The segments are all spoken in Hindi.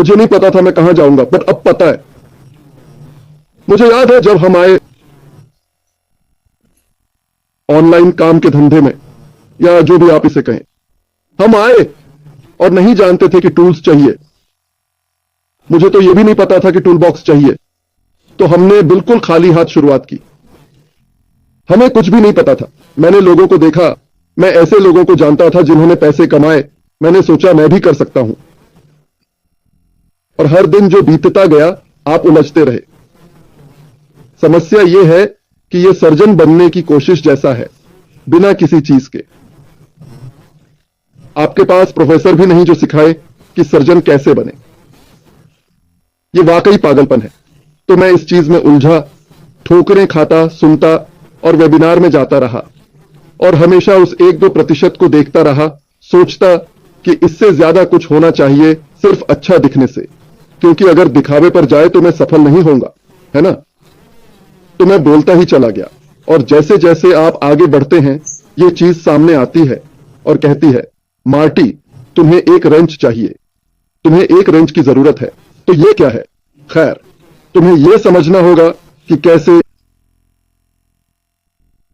मुझे नहीं पता था मैं कहां जाऊंगा, बट अब पता है। मुझे याद है जब हम आए ऑनलाइन काम के धंधे में, या जो भी आप इसे कहें, हम आए और नहीं जानते थे कि टूल्स चाहिए। मुझे तो यह भी नहीं पता था कि टूल बॉक्स चाहिए। तो हमने बिल्कुल खाली हाथ शुरुआत की। हमें कुछ भी नहीं पता था। मैंने लोगों को देखा, मैं ऐसे लोगों को जानता था जिन्होंने पैसे कमाए। मैंने सोचा मैं भी कर सकता हूं। और हर दिन जो बीतता गया, आप उलझते रहे। समस्या यह है कि यह सर्जन बनने की कोशिश जैसा है, बिना किसी चीज के। आपके पास प्रोफेसर भी नहीं जो सिखाए कि सर्जन कैसे बने। यह वाकई पागलपन है। तो मैं इस चीज में उलझा, ठोकरें खाता, सुनता और वेबिनार में जाता रहा, और हमेशा उस 1-2% को देखता रहा, सोचता कि इससे ज्यादा कुछ होना चाहिए सिर्फ अच्छा दिखने से, क्योंकि अगर दिखावे पर जाए तो मैं सफल नहीं होऊंगा, है ना। तो मैं बोलता ही चला गया, और जैसे जैसे आप आगे बढ़ते हैं, यह चीज सामने आती है और कहती है, मार्टी, तुम्हें एक रेंच चाहिए, तुम्हें एक रेंच की जरूरत है। तो यह क्या है? खैर, तुम्हें यह समझना होगा कि कैसे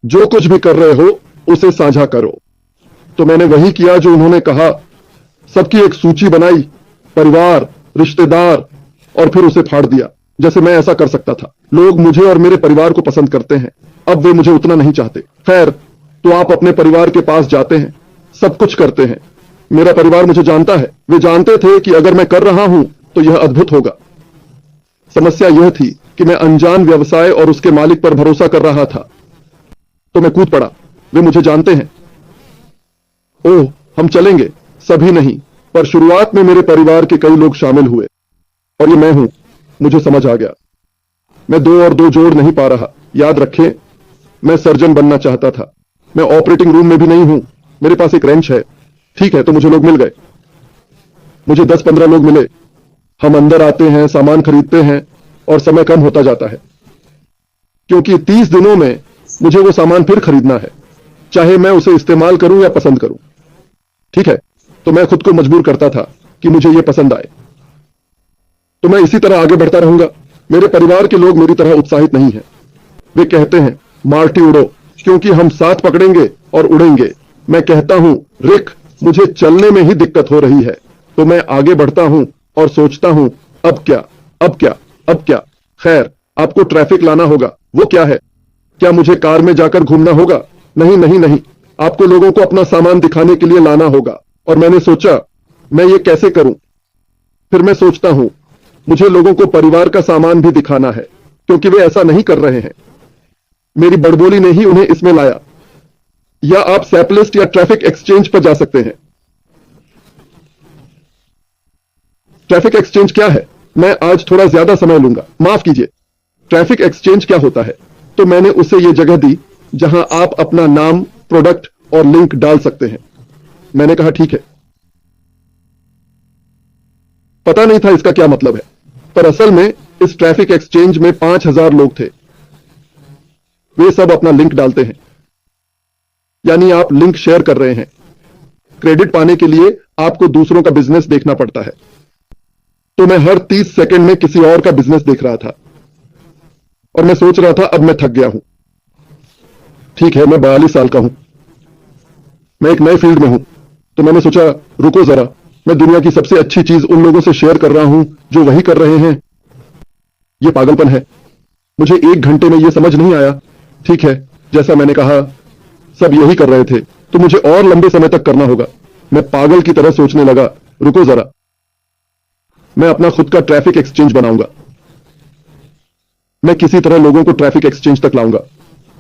जो कुछ भी कर रहे हो उसे साझा करो। तो मैंने वही किया जो उन्होंने कहा। सबकी एक सूची बनाई, परिवार, रिश्तेदार, और फिर उसे फाड़ दिया। जैसे मैं ऐसा कर सकता था। लोग मुझे और मेरे परिवार को पसंद करते हैं, अब वे मुझे उतना नहीं चाहते। खैर, तो आप अपने परिवार के पास जाते हैं, सब कुछ करते हैं। मेरा परिवार मुझे जानता है। वे जानते थे कि अगर मैं कर रहा हूं तो यह अद्भुत होगा। समस्या यह थी कि मैं अनजान व्यवसाय और उसके मालिक पर भरोसा कर रहा था। तो मैं कूद पड़ा। वे मुझे जानते हैं। ओह, हम चलेंगे। सभी नहीं, पर शुरुआत में मेरे परिवार के कई लोग शामिल हुए, और ये मैं हूं। मुझे समझ आ गया, मैं 2 और 2 जोड़ नहीं पा रहा। याद रखें, मैं सर्जन बनना चाहता था। मैं ऑपरेटिंग रूम में भी नहीं हूं। मेरे पास एक रेंच है। ठीक है, तो मुझे लोग मिल गए। मुझे 10-15 लोग मिले। हम अंदर आते हैं, सामान खरीदते हैं, और समय कम होता जाता है, क्योंकि 30 दिनों में मुझे वो सामान फिर खरीदना है, चाहे मैं उसे इस्तेमाल करूं या पसंद करूं। ठीक है, तो मैं खुद को मजबूर करता था कि मुझे ये पसंद आए। तो मैं इसी तरह आगे बढ़ता रहूंगा। मेरे परिवार के लोग मेरी तरह उत्साहित नहीं हैं। वे कहते हैं, मार्टी उड़ो, क्योंकि हम साथ पकड़ेंगे और उड़ेंगे। मैं कहता हूं, रिक, मुझे चलने में ही दिक्कत हो रही है। तो मैं आगे बढ़ता हूं और सोचता हूं, अब क्या, अब क्या, अब क्या। खैर, आपको ट्रैफिक लाना होगा। वो क्या है? क्या मुझे कार में जाकर घूमना होगा? नहीं नहीं नहीं, आपको लोगों को अपना सामान दिखाने के लिए लाना होगा। और मैंने सोचा, मैं ये कैसे करूं? फिर मैं सोचता हूं, मुझे लोगों को परिवार का सामान भी दिखाना है, क्योंकि वे ऐसा नहीं कर रहे हैं। मेरी बड़बोली ने ही उन्हें इसमें लाया। या आप सैपलिस्ट या ट्रैफिक एक्सचेंज पर जा सकते हैं। ट्रैफिक एक्सचेंज क्या है? मैं आज थोड़ा ज्यादा समय लूंगा, माफ कीजिए। ट्रैफिक एक्सचेंज क्या होता है? तो मैंने उसे यह जगह दी जहां आप अपना नाम, प्रोडक्ट और लिंक डाल सकते हैं। मैंने कहा, ठीक है। पता नहीं था इसका क्या मतलब है, पर असल में इस ट्रैफिक एक्सचेंज में 5000 लोग थे। वे सब अपना लिंक डालते हैं, यानी आप लिंक शेयर कर रहे हैं। क्रेडिट पाने के लिए आपको दूसरों का बिजनेस देखना पड़ता है। तो मैं हर 30 सेकंड में किसी और का बिजनेस देख रहा था, और मैं सोच रहा था, अब मैं थक गया हूं। ठीक है, मैं 42 साल का हूं, मैं एक नए फील्ड में हूं। तो मैंने सोचा, रुको जरा, मैं दुनिया की सबसे अच्छी चीज उन लोगों से शेयर कर रहा हूं जो वही कर रहे हैं। यह पागलपन है। मुझे 1 घंटे में यह समझ नहीं आया। ठीक है, जैसा मैंने कहा, सब यही कर रहे थे, तो मुझे और लंबे समय तक करना होगा। मैं पागल की तरह सोचने लगा, रुको जरा, मैं अपना खुद का ट्रैफिक एक्सचेंज बनाऊंगा। मैं किसी तरह लोगों को ट्रैफिक एक्सचेंज तक लाऊंगा,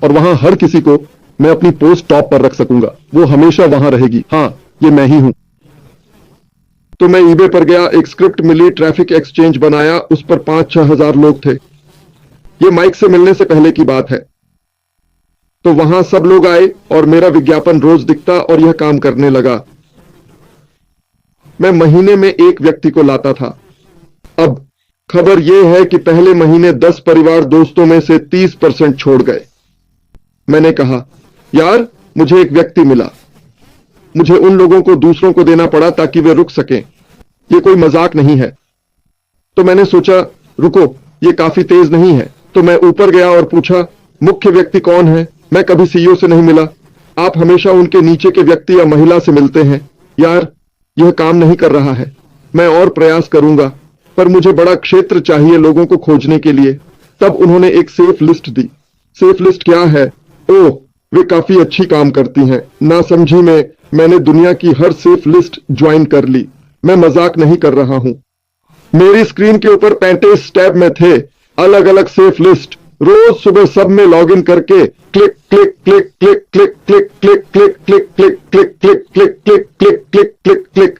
और वहां हर किसी को मैं अपनी पोस्ट टॉप पर रख सकूंगा। वो हमेशा वहां रहेगी। हां, ये मैं ही हूं। तो मैं ईबे पर गया, एक स्क्रिप्ट मिली, ट्रैफिक एक्सचेंज बनाया। उस पर 5-6 हजार लोग थे। ये माइक से मिलने से पहले की बात है। तो वहां सब लोग आए, और मेरा विज्ञापन रोज दिखता, और यह काम करने लगा। मैं महीने में 1 व्यक्ति को लाता था। अब खबर यह है कि पहले महीने 10 परिवार दोस्तों में से 30% छोड़ गए। मैंने कहा, यार, मुझे एक व्यक्ति मिला। मुझे उन लोगों को दूसरों को देना पड़ा ताकि वे रुक सकें। यह कोई मजाक नहीं है। तो मैंने सोचा रुको, ये काफी तेज नहीं है। तो मैं ऊपर गया और पूछा, मुख्य व्यक्ति कौन है? मैं कभी सीईओ से नहीं मिला। आप हमेशा उनके नीचे के व्यक्ति या महिला से मिलते हैं। यार, यह काम नहीं कर रहा है। मैं और प्रयास करूंगा, पर मुझे बड़ा क्षेत्र चाहिए लोगों को खोजने के लिए। तब उन्होंने एक सेफ लिस्ट दी। सेफ लिस्ट क्या है? ओह, वे काफी अच्छी काम करती हैं। ना समझी में मैंने दुनिया की हर सेफ लिस्ट ज्वाइन कर ली। मैं मजाक नहीं कर रहा हूं। मेरी स्क्रीन के ऊपर 35 टैब में थे, अलग अलग सेफ लिस्ट। रोज सुबह सब में लॉगिन करके click click click click click click click click click click click click click click click click click click.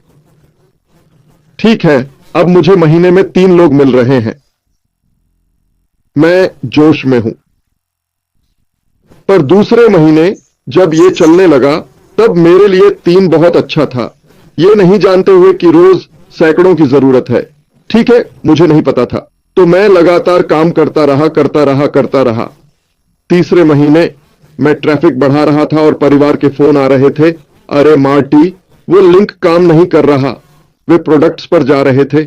ठीक है, अब मुझे महीने में 3 लोग मिल रहे हैं। मैं जोश में हूं। पर दूसरे महीने जब ये चलने लगा, तब मेरे लिए 3 बहुत अच्छा था, ये नहीं जानते हुए कि रोज सैकड़ों की जरूरत है। ठीक है, मुझे नहीं पता था, तो मैं लगातार काम करता रहा। तीसरे महीने मैं ट्रैफिक बढ़ा रहा था और परिवार के फोन आ रहे थे। अरे मार्टी, वो लिंक काम नहीं कर रहा। वे प्रोडक्ट्स पर जा रहे थे।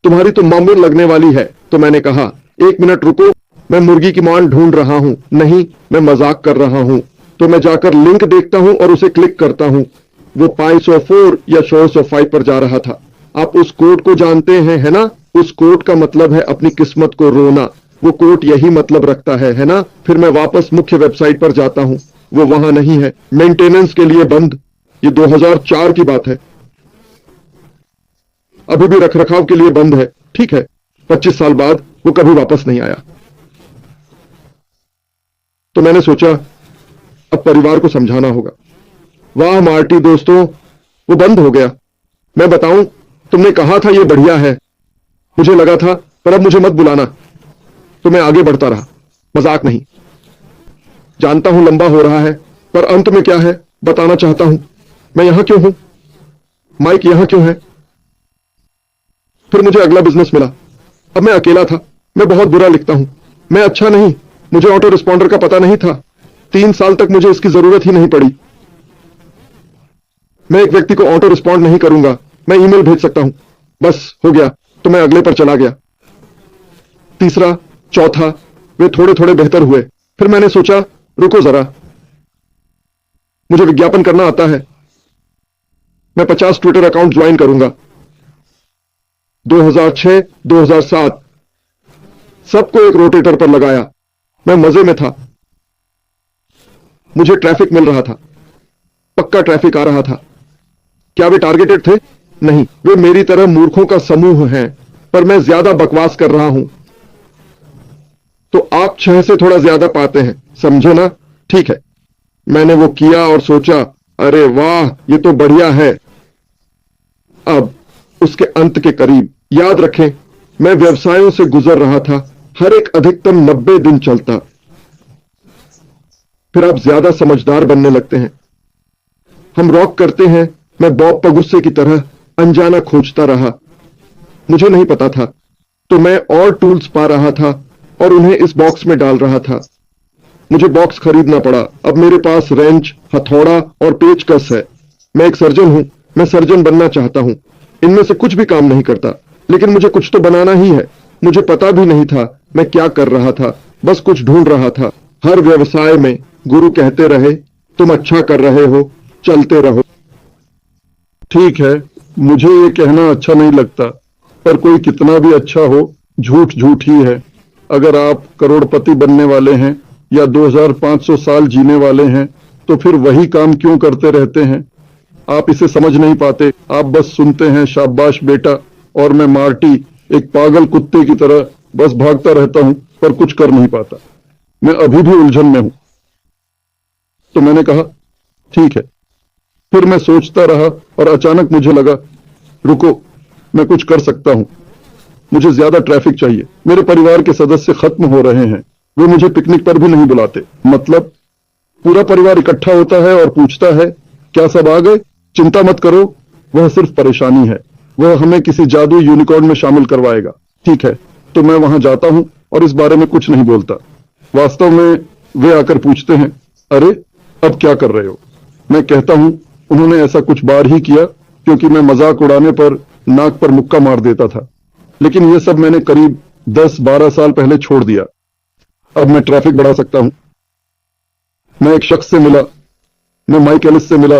तुम्हारी तो मामूल लगने वाली है। तो मैंने कहा, 1 मिनट रुको, मैं मुर्गी की मान ढूंढ रहा हूं। नहीं, मैं मजाक कर रहा हूं। तो मैं जाकर लिंक देखता हूं और उसे क्लिक करता हूं। वो 504 या 605 पर जा रहा था। आप उस कोड को जानते हैं, है ना? उस कोड का मतलब है अपनी किस्मत को रोना। वो कोड यही मतलब रखता है ना? फिर मैं वापस मुख्य वेबसाइट पर जाता हूं। वो वहां नहीं है, मेंटेनेंस के लिए बंद। ये 2004 की बात है। अभी भी रखरखाव के लिए बंद है। ठीक है, 25 साल बाद वो कभी वापस नहीं आया। तो मैंने सोचा, अब परिवार को समझाना होगा। वाह मार्टी दोस्तों, वो बंद हो गया। मैं बताऊं, तुमने कहा था ये बढ़िया है। मुझे लगा था, पर अब मुझे मत बुलाना। तो मैं आगे बढ़ता रहा, मजाक नहीं। जानता हूं लंबा हो रहा है, पर अंत में क्या है बताना चाहता हूं। मैं यहां क्यों हूं? माइक यहां क्यों है? फिर मुझे अगला बिजनेस मिला। अब मैं अकेला था। मैं बहुत बुरा लिखता हूं। मैं अच्छा नहीं। मुझे ऑटो रिस्पॉन्डर का पता नहीं था। 3 साल तक मुझे इसकी जरूरत ही नहीं पड़ी। मैं एक व्यक्ति को ऑटो रिस्पॉन्ड नहीं करूंगा। मैं ईमेल भेज सकता हूं। बस हो गया। तो मैं अगले पर चला गया। तीसरा, चौथा, वे थोड़े थोड़े बेहतर हुए। फिर मैंने सोचा, रुको जरा, मुझे विज्ञापन करना आता है। मैं 50 ट्विटर अकाउंट ज्वाइन करूंगा। 2006, 2007 सबको एक रोटेटर पर लगाया। मैं मजे में था। मुझे ट्रैफिक मिल रहा था। पक्का ट्रैफिक आ रहा था। क्या वे टारगेटेड थे? नहीं, वे मेरी तरह मूर्खों का समूह हैं। पर मैं ज्यादा बकवास कर रहा हूं, तो आप 6 से थोड़ा ज्यादा पाते हैं, समझे ना? ठीक है, मैंने वो किया और सोचा, अरे वाह, ये तो बढ़िया है। अब उसके अंत के करीब, याद रखें, मैं व्यवसायों से गुजर रहा था। हर एक अधिकतम 90 दिन चलता। फिर आप ज्यादा समझदार बनने लगते हैं। हम रॉक करते हैं। मैं बॉब पगुस्से की तरह अनजाना खोजता रहा। मुझे नहीं पता था, तो मैं और टूल्स पा रहा था और उन्हें इस बॉक्स में डाल रहा था। मुझे बॉक्स खरीदना पड़ा। अब मेरे पास रेंच, हथौड़ा और पेचकस है। मैं एक सर्जन हूं। मैं सर्जन बनना चाहता हूं। इनमें से कुछ भी काम नहीं करता, लेकिन मुझे कुछ तो बनाना ही है। मुझे पता भी नहीं था मैं क्या कर रहा था, बस कुछ ढूंढ रहा था। हर व्यवसाय में गुरु कहते रहे, तुम अच्छा कर रहे हो, चलते रहो। ठीक है, मुझे ये कहना अच्छा नहीं लगता, पर कोई कितना भी अच्छा हो, झूठ झूठ ही है। अगर आप करोड़पति बनने वाले हैं या 2500 साल जीने वाले हैं, तो फिर वही काम क्यों करते रहते हैं? आप इसे समझ नहीं पाते। आप बस सुनते हैं, शाबाश बेटा। और मैं मार्टी, एक पागल कुत्ते की तरह बस भागता रहता हूं, पर कुछ कर नहीं पाता। मैं अभी भी उलझन में हूं। तो मैंने कहा, ठीक है। फिर मैं सोचता रहा और अचानक मुझे लगा, रुको, मैं कुछ कर सकता हूं। मुझे ज्यादा ट्रैफिक चाहिए। मेरे परिवार के सदस्य खत्म हो रहे हैं। वे मुझे पिकनिक पर भी नहीं बुलाते। मतलब पूरा परिवार इकट्ठा होता है और पूछता है, क्या सब आ गए? चिंता मत करो, वह सिर्फ परेशानी है। वह हमें किसी जादू यूनिकॉर्न में शामिल करवाएगा। ठीक है, तो मैं वहां जाता हूं और इस बारे में कुछ नहीं बोलता। वास्तव में वे आकर पूछते हैं, अरे अब क्या कर रहे हो? मैं कहता हूं, उन्होंने ऐसा कुछ बार ही किया, क्योंकि मैं मजाक उड़ाने पर नाक पर मुक्का मार देता था। लेकिन ये सब मैंने करीब 10-12 साल पहले छोड़ दिया। अब मैं ट्रैफिक बढ़ा सकता हूं। मैं एक शख्स से मिला, मैं माइक एलिस से मिला।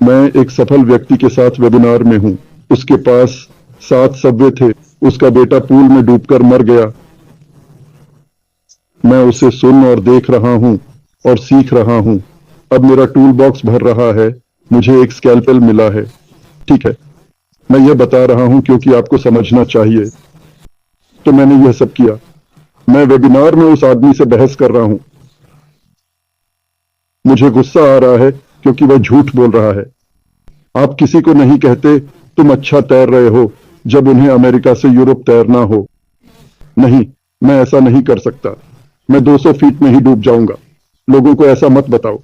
मैं एक सफल व्यक्ति के साथ वेबिनार में हूं। उसके पास 7 सबवे थे। उसका बेटा पूल में डूबकर मर गया। मैं उसे सुन और देख रहा हूं और सीख रहा हूं। अब मेरा टूल बॉक्स भर रहा है। मुझे एक स्कैल्पेल मिला है। ठीक है, मैं यह बता रहा हूं क्योंकि आपको समझना चाहिए। तो मैंने यह सब किया। मैं वेबिनार में उस आदमी से बहस कर रहा हूं। मुझे गुस्सा आ रहा है क्योंकि वह झूठ बोल रहा है। आप किसी को नहीं कहते तुम अच्छा तैर रहे हो जब उन्हें अमेरिका से यूरोप तैरना हो। नहीं, मैं ऐसा नहीं कर सकता। मैं 200 फीट में ही डूब जाऊंगा। लोगों को ऐसा मत बताओ।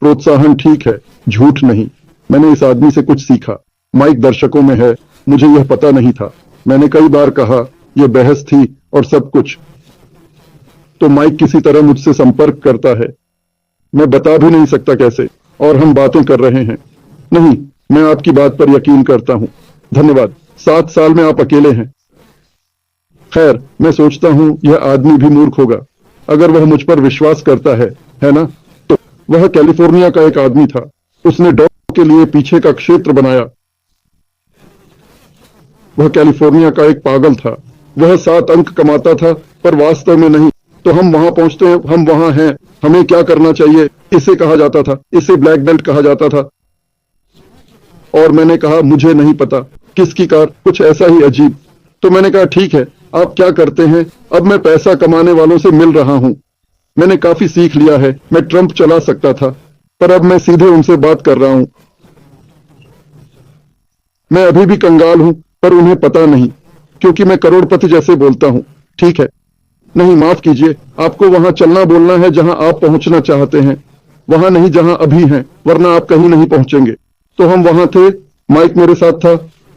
प्रोत्साहन ठीक है, झूठ नहीं। मैंने इस आदमी से कुछ सीखा। माइक दर्शकों में है, मुझे यह पता नहीं था। मैंने कई बार कहा यह बहस थी और सब कुछ। तो माइक किसी तरह मुझसे संपर्क करता है। मैं बता भी नहीं सकता कैसे, और हम बातें कर रहे हैं। नहीं, मैं आपकी बात पर यकीन करता हूं। धन्यवाद। 7 साल में आप अकेले हैं। खैर, मैं सोचता हूं यह आदमी भी मूर्ख होगा अगर वह मुझ पर विश्वास करता है ना? तो वह कैलिफोर्निया का एक आदमी था। उसने डॉग के लिए पीछे का क्षेत्र बनाया। वह कैलिफोर्निया का एक पागल था। वह 7 अंक कमाता था, पर वास्तव में नहीं। तो हम वहां पहुंचते हैं, हम वहां हैं, हमें क्या करना चाहिए, इसे कहा जाता था, इसे ब्लैक बेल्ट कहा जाता था। और मैंने कहा मुझे नहीं पता किसकी कार, कुछ ऐसा ही अजीब। तो मैंने कहा ठीक है, आप क्या करते हैं? अब मैं पैसा कमाने वालों से मिल रहा हूं। मैंने काफी सीख लिया है। मैं ट्रंप चला सकता था, पर अब मैं सीधे उनसे बात कर रहा हूं। मैं अभी भी कंगाल हूं, पर उन्हें पता नहीं, क्योंकि मैं करोड़पति जैसे बोलता हूं। ठीक है, नहीं माफ कीजिए, आपको वहां चलना बोलना है जहां आप पहुंचना चाहते हैं, वहां नहीं जहां अभी हैं, वरना आप कहीं नहीं पहुंचेंगे। तो हम वहां थे। माइक मेरे साथ था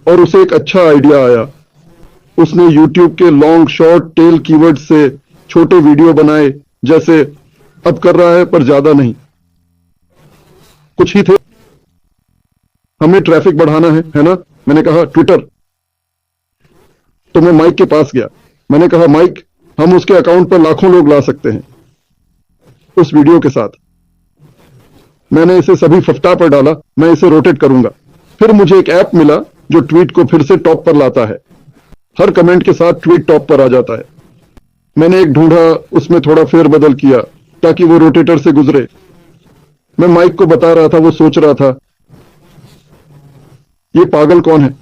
और उसे एक अच्छा आइडिया आया। उसने YouTube के लॉन्ग शॉर्ट टेल कीवर्ड से छोटे वीडियो बनाए, जैसे अब कर रहा है पर ज्यादा नहीं, कुछ ही थे। हमें ट्रैफिक बढ़ाना है ना? मैंने कहा ट्विटर। तो मैं माइक के पास गया। मैंने कहा माइक, हम उसके अकाउंट पर लाखों लोग ला सकते हैं उस वीडियो के साथ। मैंने इसे सभी फफ्ता पर डाला। मैं इसे रोटेट करूंगा। फिर मुझे एक ऐप मिला जो ट्वीट को फिर से टॉप पर लाता है। हर कमेंट के साथ ट्वीट टॉप पर आ जाता है। मैंने एक ढूंढा, उसमें थोड़ा फेरबदल किया ताकि वो रोटेटर से गुजरे। मैं माइक को बता रहा था, वो सोच रहा था ये पागल कौन है।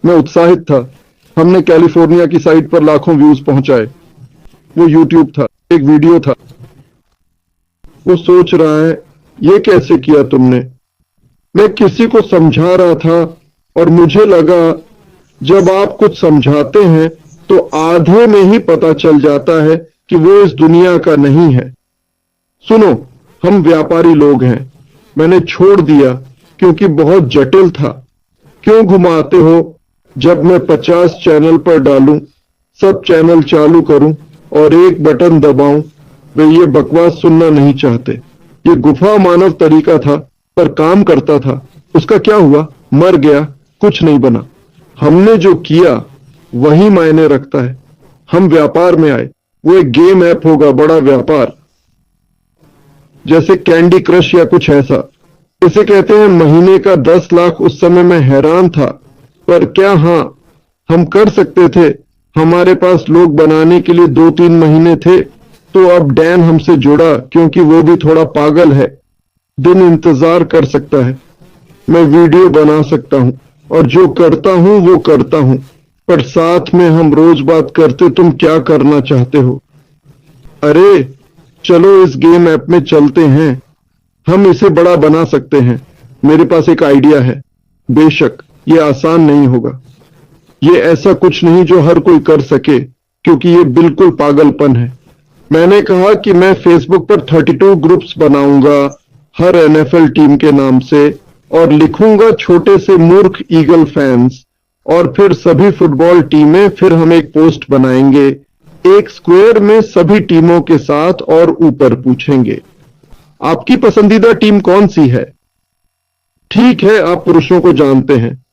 मैं उत्साहित था। हमने कैलिफोर्निया की साइट पर लाखों व्यूज पहुंचाए। वो यूट्यूब था, एक वीडियो था। वो सोच रहा है ये कैसे किया तुमने? मैं किसी को समझा रहा था और मुझे लगा जब आप कुछ समझाते हैं तो आधे में ही पता चल जाता है कि वो इस दुनिया का नहीं है। सुनो, हम व्यापारी लोग हैं। मैंने छोड़ दिया क्योंकि बहुत जटिल था। क्यों घुमाते हो? जब मैं 50 चैनल पर डालूं, सब चैनल चालू करूं और एक बटन दबाऊं, वे ये बकवास सुनना नहीं चाहते। ये गुफा मानव तरीका था, पर काम करता था। उसका क्या हुआ? मर गया, कुछ नहीं बना। हमने जो किया वही मायने रखता है। हम व्यापार में आए। वो एक गेम ऐप होगा, बड़ा व्यापार, जैसे कैंडी क्रश या कुछ ऐसा। इसे कहते हैं महीने का 10 लाख। उस समय मैं हैरान था, पर क्या हाँ, हम कर सकते थे। हमारे पास लोग बनाने के लिए 2-3 महीने थे। तो अब डैन हमसे जुड़ा क्योंकि वो भी थोड़ा पागल है। दिन इंतजार कर सकता है। मैं वीडियो बना सकता हूं और जो करता हूं वो करता हूं, पर साथ में हम रोज बात करते तुम क्या करना चाहते हो। अरे चलो इस गेम ऐप में चलते हैं। हम इसे बड़ा बना सकते हैं। मेरे पास एक आइडिया है। बेशक ये आसान नहीं होगा। ये ऐसा कुछ नहीं जो हर कोई कर सके, क्योंकि ये बिल्कुल पागलपन है। मैंने कहा कि मैं फेसबुक पर 32 ग्रुप्स बनाऊंगा, हर NFL टीम के नाम से, और लिखूंगा छोटे से मूर्ख ईगल फैंस, और फिर सभी फुटबॉल टीमें। फिर हम एक पोस्ट बनाएंगे एक स्क्वायर में सभी टीमों के साथ और ऊपर पूछेंगे आपकी पसंदीदा टीम कौन सी है। ठीक है, आप पुरुषों को जानते हैं,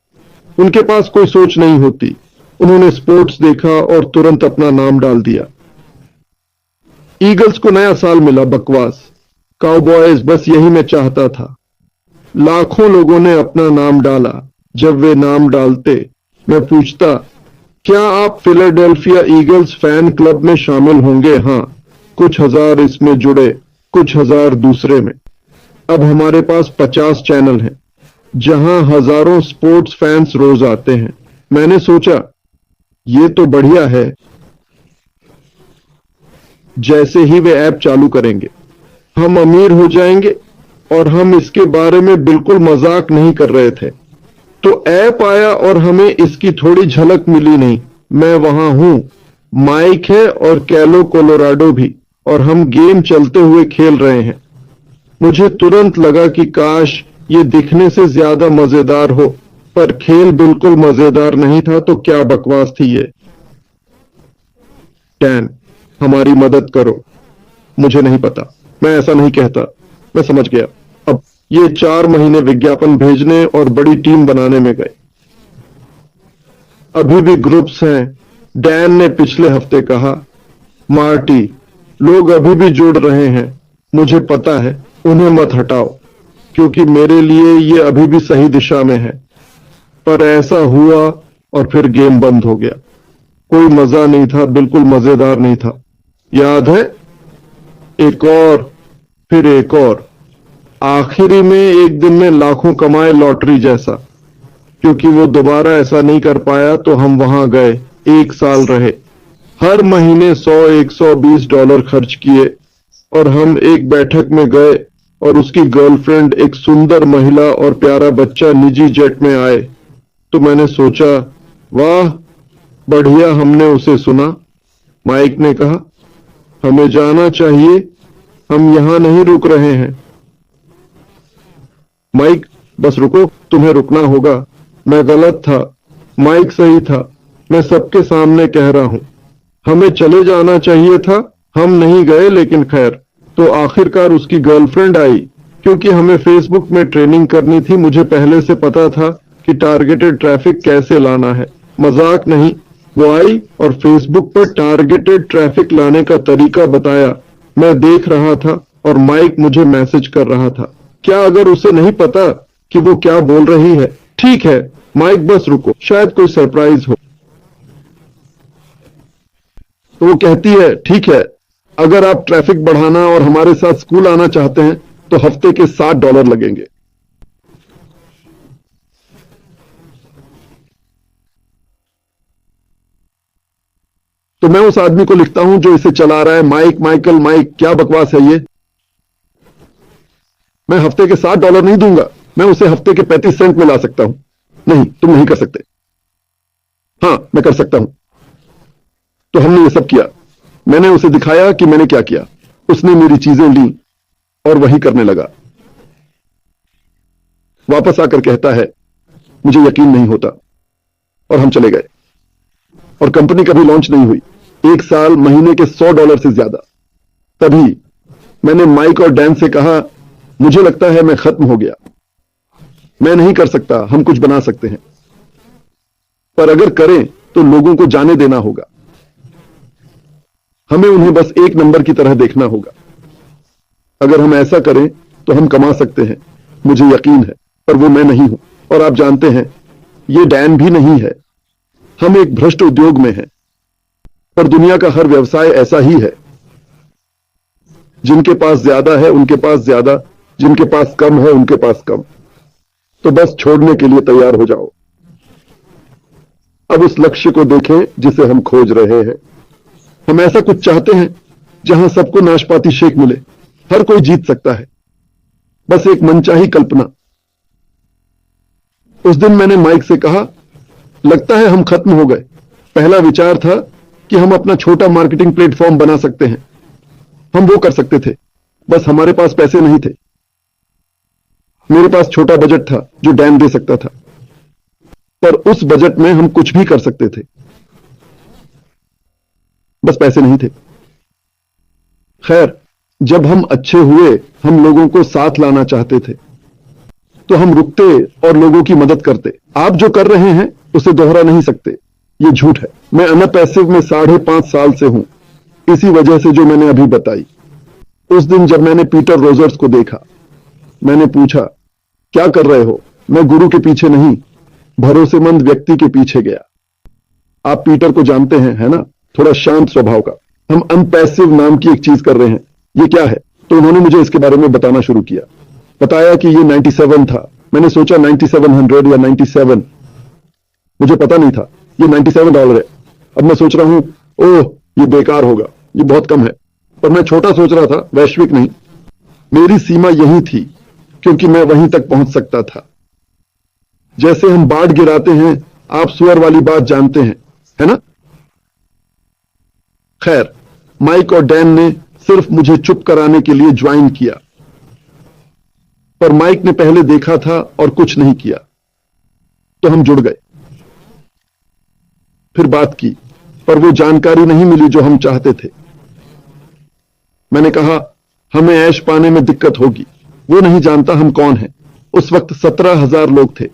उनके पास कोई सोच नहीं होती। उन्होंने स्पोर्ट्स देखा और तुरंत अपना नाम डाल दिया। ईगल्स को नया साल मिला, बकवास। काउबॉयज, बस यही मैं चाहता था। लाखों लोगों ने अपना नाम डाला। जब वे नाम डालते, मैं पूछता, क्या आप फिलाडेल्फिया ईगल्स फैन क्लब में शामिल होंगे? हाँ, कुछ हजार इसमें जुड़े, कुछ हजार दूसरे में। अब हमारे पास 50 चैनल हैं, जहां हजारों स्पोर्ट्स फैंस रोज आते हैं। मैंने सोचा, ये तो बढ़िया है। जैसे ही वे ऐप चालू करेंगे, हम अमीर हो जाएंगे। और हम इसके बारे में बिल्कुल मजाक नहीं कर रहे थे। तो ऐप आया और हमें इसकी थोड़ी झलक मिली नहीं। मैं वहां हूं, माइक है और कैलो कोलोराडो भी, और हम गेम चलते हुए खेल रहे हैं। मुझे तुरंत लगा कि काश ये दिखने से ज्यादा मजेदार हो, पर खेल बिल्कुल मजेदार नहीं था। तो क्या बकवास थी ये। डैन, हमारी मदद करो। मुझे नहीं पता, मैं ऐसा नहीं कहता। मैं समझ गया। अब ये 4 महीने विज्ञापन भेजने और बड़ी टीम बनाने में गए। अभी भी ग्रुप्स हैं। डैन ने पिछले हफ्ते कहा, मार्टी, लोग अभी भी जुड़ रहे हैं। मुझे पता है, उन्हें मत हटाओ, क्योंकि मेरे लिए ये अभी भी सही दिशा में है। पर ऐसा हुआ और फिर गेम बंद हो गया। कोई मजा नहीं था, बिल्कुल मजेदार नहीं था। याद है, एक और, फिर एक और। आखिरी में एक दिन में लाखों कमाए, लॉटरी जैसा। क्योंकि वो दोबारा ऐसा नहीं कर पाया तो हम वहां गए। 1 साल रहे, हर महीने $100-120 खर्च किए। और हम एक बैठक में गए और उसकी गर्लफ्रेंड, एक सुंदर महिला और प्यारा बच्चा निजी जेट में आए। तो मैंने सोचा, वाह, बढ़िया। हमने उसे सुना। माइक ने कहा, हमें जाना चाहिए, हम यहां नहीं रुक रहे हैं। माइक, बस रुको, तुम्हें रुकना होगा। मैं गलत था, माइक सही था। मैं सबके सामने कह रहा हूं, हमें चले जाना चाहिए था। हम नहीं गए, लेकिन खैर। तो आखिरकार उसकी गर्लफ्रेंड आई। क्योंकि हमें फेसबुक में ट्रेनिंग करनी थी, मुझे पहले से पता था कि टारगेटेड ट्रैफिक कैसे लाना है। मजाक नहीं। वो आई और फेसबुक पर टारगेटेड ट्रैफिक लाने का तरीका बताया। मैं देख रहा था और माइक मुझे मैसेज कर रहा था। क्या अगर उसे नहीं पता कि वो क्या बोल रही है? ठीक है माइक, बस रुको, शायद कोई सरप्राइज हो। तो वो कहती है, ठीक है, अगर आप ट्रैफिक बढ़ाना और हमारे साथ स्कूल आना चाहते हैं तो हफ्ते के $60 लगेंगे। तो मैं उस आदमी को लिखता हूं जो इसे चला रहा है, माइक, माइकल, माइक, क्या बकवास है ये। मैं हफ्ते के $60 नहीं दूंगा। मैं उसे हफ्ते के 35 सेंट में ला सकता हूं। नहीं, तुम नहीं कर सकते। हां, मैं कर सकता हूं। तो हमने ये सब किया। मैंने उसे दिखाया कि मैंने क्या किया। उसने मेरी चीजें ली और वही करने लगा। वापस आकर कहता है, मुझे यकीन नहीं होता। और हम चले गए। और कंपनी कभी लॉन्च नहीं हुई। 1 साल, महीने के $100 से ज्यादा। तभी मैंने माइक और डैन से कहा, मुझे लगता है मैं खत्म हो गया। मैं नहीं कर सकता। हम कुछ बना सकते हैं, पर अगर करें तो लोगों को जाने देना होगा। हमें उन्हें बस एक नंबर की तरह देखना होगा। अगर हम ऐसा करें तो हम कमा सकते हैं। मुझे यकीन है, पर वो मैं नहीं हूं। और आप जानते हैं, ये डैन भी नहीं है। हम एक भ्रष्ट उद्योग में हैं। पर दुनिया का हर व्यवसाय ऐसा ही है। जिनके पास ज्यादा है उनके पास ज्यादा, जिनके पास कम है उनके पास कम। तो बस छोड़ने के लिए तैयार हो जाओ। अब उस लक्ष्य को देखें जिसे हम खोज रहे हैं। हम ऐसा कुछ चाहते हैं जहां सबको नाशपाती शेक मिले। हर कोई जीत सकता है। बस एक मनचाही कल्पना। उस दिन मैंने माइक से कहा, लगता है हम खत्म हो गए। पहला विचार था कि हम अपना छोटा मार्केटिंग प्लेटफॉर्म बना सकते हैं। हम वो कर सकते थे, बस हमारे पास पैसे नहीं थे। मेरे पास छोटा बजट था जो डैन दे सकता था, पर उस बजट में हम कुछ भी कर सकते थे। बस पैसे नहीं थे। खैर, जब हम अच्छे हुए, हम लोगों को साथ लाना चाहते थे, तो हम रुकते और लोगों की मदद करते। आप जो कर रहे हैं उसे दोहरा नहीं सकते। ये झूठ है। मैं अनपैसिव में 5.5 साल से हूं, इसी वजह से जो मैंने अभी बताई। उस दिन जब मैंने पीटर रोजर्स को देखा, मैंने पूछा, क्या कर रहे हो? मैं गुरु के पीछे नहीं, भरोसेमंद व्यक्ति के पीछे गया। आप पीटर को जानते हैं, है ना? थोड़ा शांत स्वभाव का। हम अनपैसिव नाम की एक चीज कर रहे हैं, ये क्या है? तो उन्होंने मुझे इसके बारे में बताना शुरू किया। बताया कि ये 97 था। मैंने सोचा 9700 या 97, मुझे पता नहीं था ये $97 है। अब मैं सोच रहा हूं, ओह ये बेकार होगा, ये बहुत कम है। पर मैं छोटा सोच रहा था, वैश्विक नहीं। मेरी सीमा यही थी, क्योंकि मैं वहीं तक पहुंच सकता था। जैसे हम बाढ़ गिराते हैं, आप सुअर वाली बात जानते हैं, है ना? खैर, माइक और डैन ने सिर्फ मुझे चुप कराने के लिए ज्वाइन किया, पर माइक ने पहले देखा था और कुछ नहीं किया, तो हम जुड़ गए। फिर बात की, पर वो जानकारी नहीं मिली जो हम चाहते थे। मैंने कहा, हमें ऐश पाने में दिक्कत होगी। वो नहीं जानता हम कौन हैं। उस वक्त 17,000 लोग थे।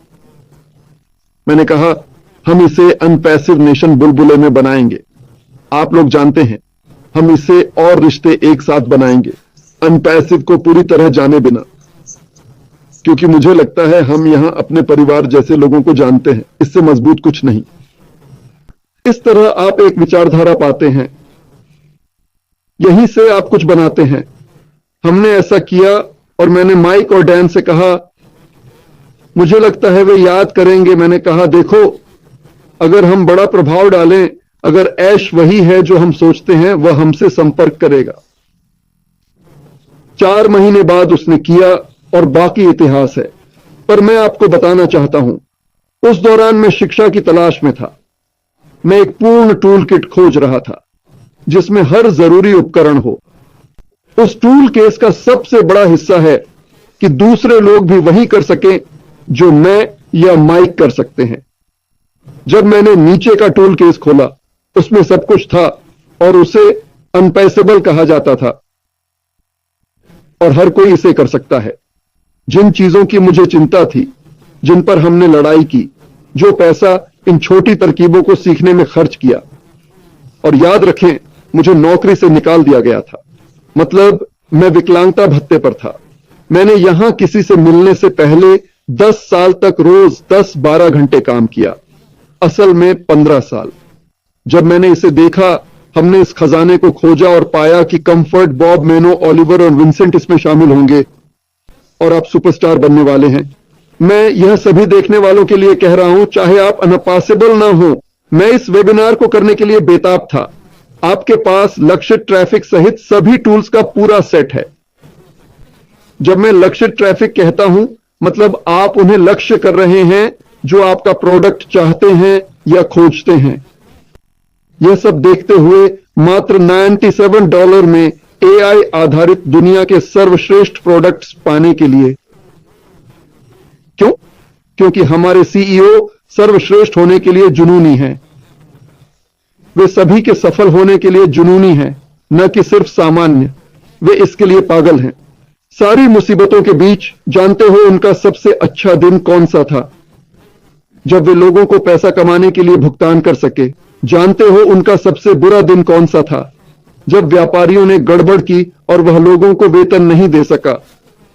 मैंने कहा, हम इसे अनपैसिव नेशन बुलबुले में बनाएंगे। आप लोग जानते हैं, हम इसे और रिश्ते एक साथ बनाएंगे, अनपैसिव को पूरी तरह जाने बिना। क्योंकि मुझे लगता है हम यहां अपने परिवार जैसे लोगों को जानते हैं, इससे मजबूत कुछ नहीं। इस तरह आप एक विचारधारा पाते हैं, यहीं से आप कुछ बनाते हैं। हमने ऐसा किया और मैंने माइक और डैन से कहा, मुझे लगता है वे याद करेंगे। मैंने कहा, देखो, अगर हम बड़ा प्रभाव डालें, अगर ऐश वही है जो हम सोचते हैं, वह हमसे संपर्क करेगा। 4 महीने बाद उसने किया और बाकी इतिहास है। पर मैं आपको बताना चाहता हूं, उस दौरान मैं शिक्षा की तलाश में था। मैं एक पूर्ण टूल किट खोज रहा था जिसमें हर जरूरी उपकरण हो। उस टूल केस का सबसे बड़ा हिस्सा है कि दूसरे लोग भी वही कर सकें जो मैं या माइक कर सकते हैं। जब मैंने नीचे का टूल केस खोला, उसमें सब कुछ था और उसे अनपैसेबल कहा जाता था और हर कोई इसे कर सकता है। जिन चीजों की मुझे चिंता थी, जिन पर हमने लड़ाई की, जो पैसा इन छोटी तरकीबों को सीखने में खर्च किया, और याद रखें, मुझे नौकरी से निकाल दिया गया था। मतलब मैं विकलांगता भत्ते पर था। मैंने यहां किसी से मिलने से पहले 10 साल तक रोज 10-12 घंटे काम किया, असल में 15 साल। जब मैंने इसे देखा, हमने इस खजाने को खोजा और पाया कि कंफर्ट, बॉब, मेनो, ओलिवर और विंसेंट इसमें शामिल होंगे और आप सुपरस्टार बनने वाले हैं। मैं यह सभी देखने वालों के लिए कह रहा हूं, चाहे आप अनपैसेबल ना हो। मैं इस वेबिनार को करने के लिए बेताब था। आपके पास लक्षित ट्रैफिक सहित सभी टूल्स का पूरा सेट है। जब मैं लक्षित ट्रैफिक कहता हूं, मतलब आप उन्हें लक्ष्य कर रहे हैं जो आपका प्रोडक्ट चाहते हैं या खोजते हैं। यह सब देखते हुए मात्र $97 में AI आधारित दुनिया के सर्वश्रेष्ठ प्रोडक्ट्स पाने के लिए। क्यों? क्योंकि हमारे CEO सर्वश्रेष्ठ होने के लिए जुनूनी हैं। वे सभी के सफल होने के लिए जुनूनी हैं, न कि सिर्फ सामान्य। वे इसके लिए पागल हैं। सारी मुसीबतों के बीच जानते हो उनका सबसे अच्छा दिन कौन सा था? जब वे लोगों को पैसा कमाने के लिए भुगतान कर सके। जानते हो उनका सबसे बुरा दिन कौन सा था? जब व्यापारियों ने गड़बड़ की और वह लोगों को वेतन नहीं दे सका।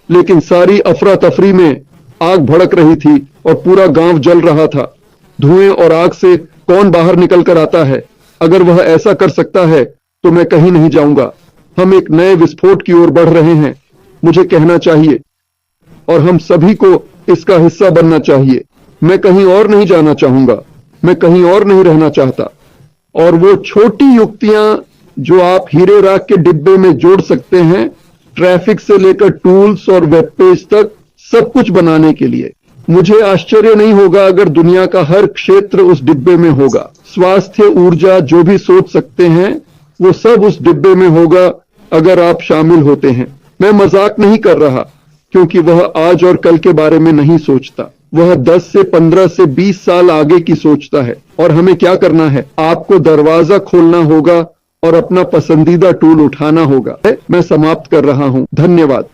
लेकिन सारी अफरा तफरी में आग भड़क रही थी और पूरा गांव जल रहा था। धुएं और आग से कौन बाहर निकल कर आता है? अगर वह ऐसा कर सकता है तो मैं कहीं नहीं जाऊंगा। हम एक नए विस्फोट की ओर बढ़ रहे हैं, मुझे कहना चाहिए, और हम सभी को इसका हिस्सा बनना चाहिए। मैं कहीं और नहीं जाना चाहूंगा, मैं कहीं और नहीं रहना चाहता। और वो छोटी युक्तियां जो आप हीरे राख के डिब्बे में जोड़ सकते हैं, ट्रैफिक से लेकर टूल्स और वेब पेज तक, सब कुछ बनाने के लिए। मुझे आश्चर्य नहीं होगा अगर दुनिया का हर क्षेत्र उस डिब्बे में होगा। स्वास्थ्य, ऊर्जा, जो भी सोच सकते हैं वो सब उस डिब्बे में होगा अगर आप शामिल होते हैं। मैं मजाक नहीं कर रहा, क्योंकि वह आज और कल के बारे में नहीं सोचता। वह 10 से 15 से 20 साल आगे की सोचता है। और हमें क्या करना है? आपको दरवाजा खोलना होगा और अपना पसंदीदा टूल उठाना होगा। मैं समाप्त कर रहा हूं। धन्यवाद।